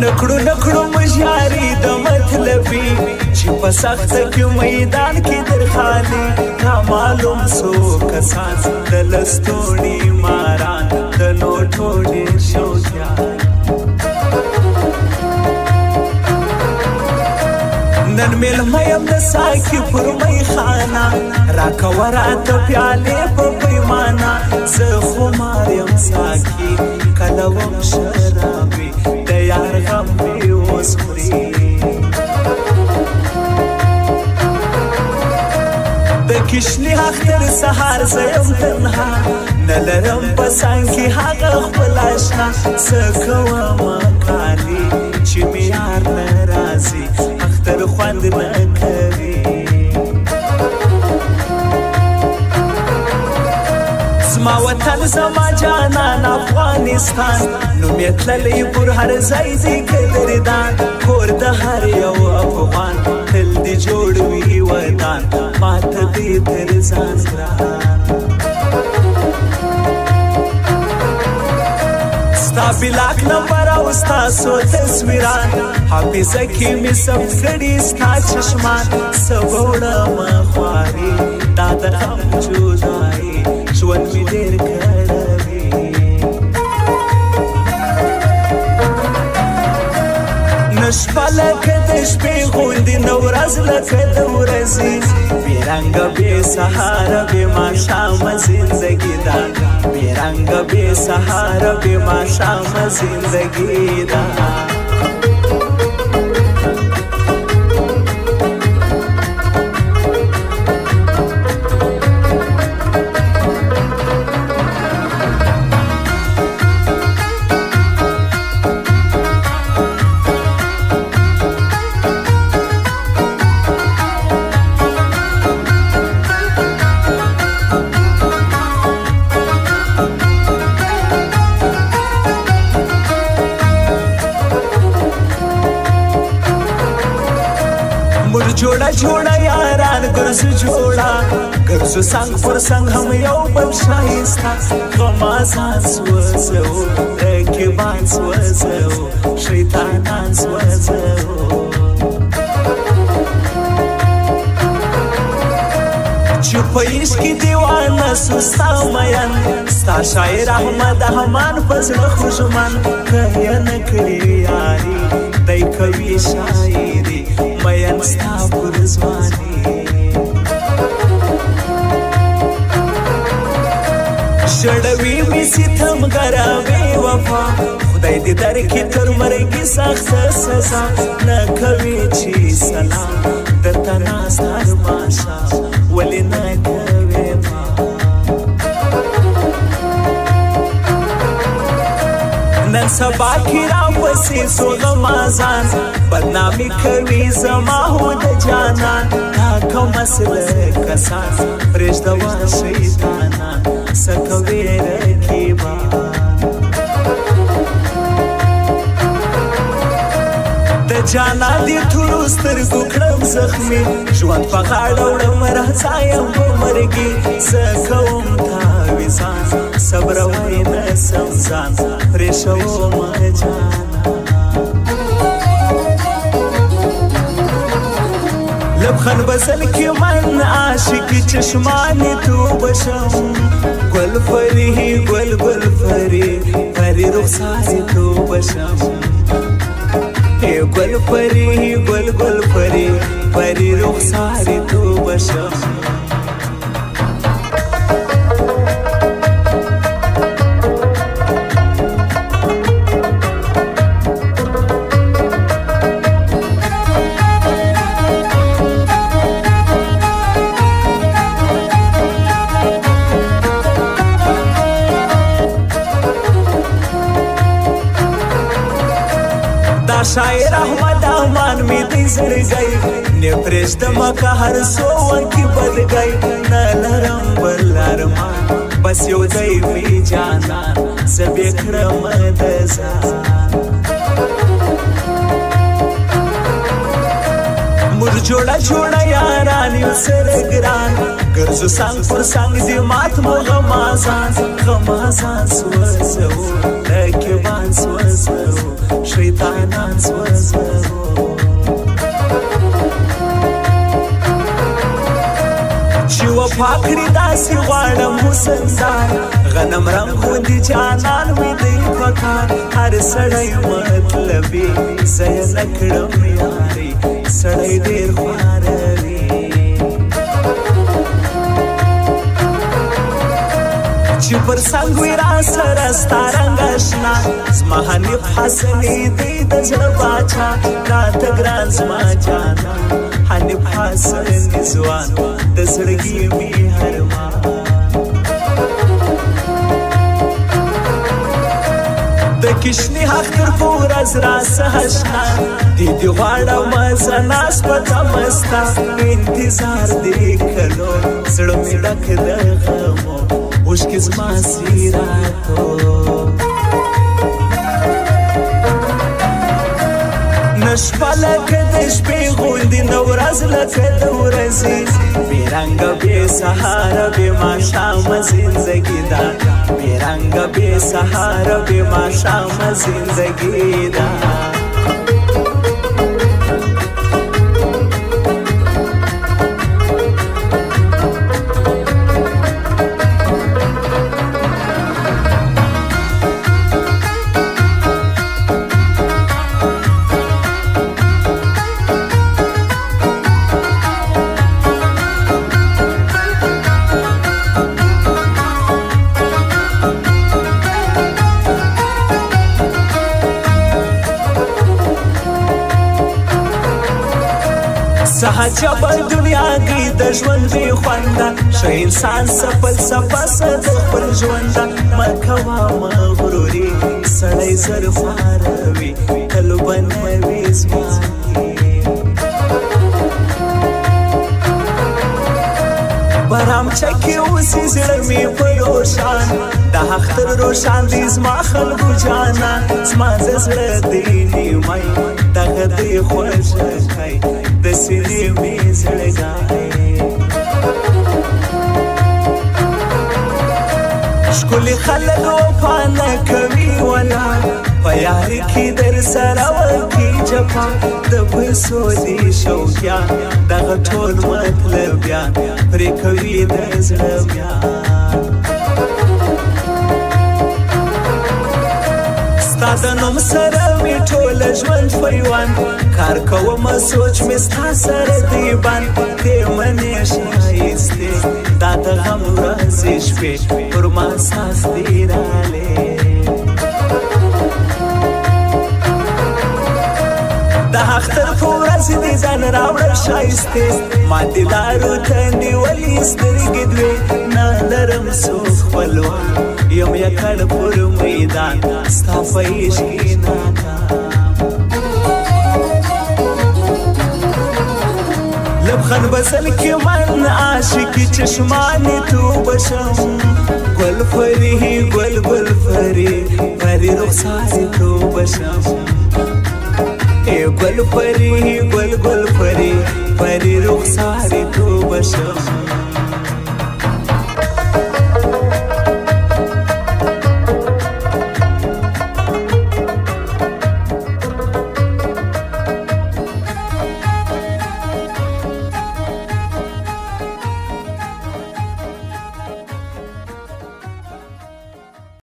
نکړو نکړو مجاري د مطلبي چې په سخته کې میدان کې در خالي را معلوم سو کسان د لستوڼي ماران د نوټو ډېر شوقیان نن میلمه یم د ساقي پر میخانه راکوه راته پیالې په پیمانه زه خمار یم ساقي کله وم شرابي د یار غم مې اوس خوري د کشني اختر سهار زه یم تنها نه لرم په څنګ کې هغه خپل اشنا څه کومه کالي چې مې یار نه راځي اختر خوند نه کوي زما وطن زما جانان افغانستان نوم یې تللی پر هر ځای دی قدردان کور د هر یو افغان تل دې جوړ وي ودان ماته دې تر ځان ګران ستا بلاک نمبر او ستاسو تصویران حافظه کې مې سم کړي ستا چشمان څه به وړم خواري دا د غم جدایي ژوند مې ډېر کړوي نه شپه لکه د شپې غوندې نه ورځ لکه د ورځې بې رنګه بې سهاره بې ماښامه زندګي ده بې رنګه بې سهاره بې ماښامه زندګي ده جوړه جوړه یاران ګرځو جوړه ګرځو څنګ پر څنګ هم یو بل ښایسته غمازان سوځو رقیبان سوځو شیطانان سوځو چې په عشق کې دیوانه سو ستا مین ستا شاعر احمد احمان په زړه خوږمن که یې نه کړي یاري دی کوي شاعري مین ستا پر ځواني ژړوي مې ستمګره بې وفا خدای دې درکړي تر مرګي سخته سزا نه کوي چې سلام درته ناست هر ماښام ولې نه کوې ما نن سبا کې راپسې سو غمازان بدنامي کوي زما هو د جانان دا کوم مسله کسان پرېږدوه شیطانان څه کوې رقیبان د جانا دې تورو سترګو کړم زخمي ژوند په غاړه وړم راځه یم په مرګي څه کوم تاویزان صبروی نه سم ځان پرېښومه جانا لبخند بزل کې من عاشق چشمانی تو بشم گل فری گل گل فری فری رخساری تو بشم گل فری گل گل فری فری رخساری تو بشم شاعر احمد احمان می دی زړګی نه پرېږدم که هر څو وکې بدګی نه لرم بل ارمان بس یو دی وي جانان زه بې کړم د ځان موږ جوړه جوړه یاران یو سره ګران ګرځو څنګ پر څنګ دې مات مو غمازان غمازان سوځو رقیبان سوځو شیطانان وفا کړي داسې غواړم حسندار غنم رنګ غوندې جانان مې دی پکار هر سړی مطلبي زه یې نه کړم یاري سړی ډېر خواروي چې پر څنګ وي راسره ستا رنګ اشنا زما حنیف حسني دی د زړه باچا راته ګران زما جانا حنیف حسني ځوان د زړګي مې هرمان د کشمي حق تر پورز راسه اشنا دیدی غواړم زه ناست په تمستا انتظار دی کلو زړه مې ډک د غمو اوښکې زما سیراتو نه شپه لکه د شپې غوندې نه ورځ لکه د ورځې بې رنګه بې سهاره بې ماښامه زندګي ده بې رنګه بې سهاره بې ماښامه زندګي ده سهجبه دنیا کې د ژوند بې خونده ښه انسان څه فلسفه څه د خپل ژونده مه کوه مغروري سړی زر فاروي تل به نه وي ځواني برامچه کې اوسي زړه مې په روښان د اختر روښان دی زما خلکو جانان زما د زړه دی نیمای دغه دی خوښه کوي د سینې مې زړګی ښکلي خلک وفا نه کوي ولاړ په یاري کې در سره وکړي جفا د پیسو دي شوقیان دغه ټول مطلبیان پرې کوي د زړه بیان ستا د نوم سره مې ټوله ژوند پیوند کار کومه سوچ مې ستا سره دی بند دې منې ښایستې دا د غم ورځې شپې پر ما ساس دی رالی د اختر په ورځ دې ځان راوړه ښایستې ما دې لارو ته نیولې سترګې دوې نه لرم څوک خپلوان یم یکړ پر میدان ستا په عشق کې ناکام لبخند بزل کې من عاشقي چشمانې توبه شم ګل فري ګل ګل فري فري رخسارې توبه شم ګل فري ګل ګل فري فري رخسارې توبه شم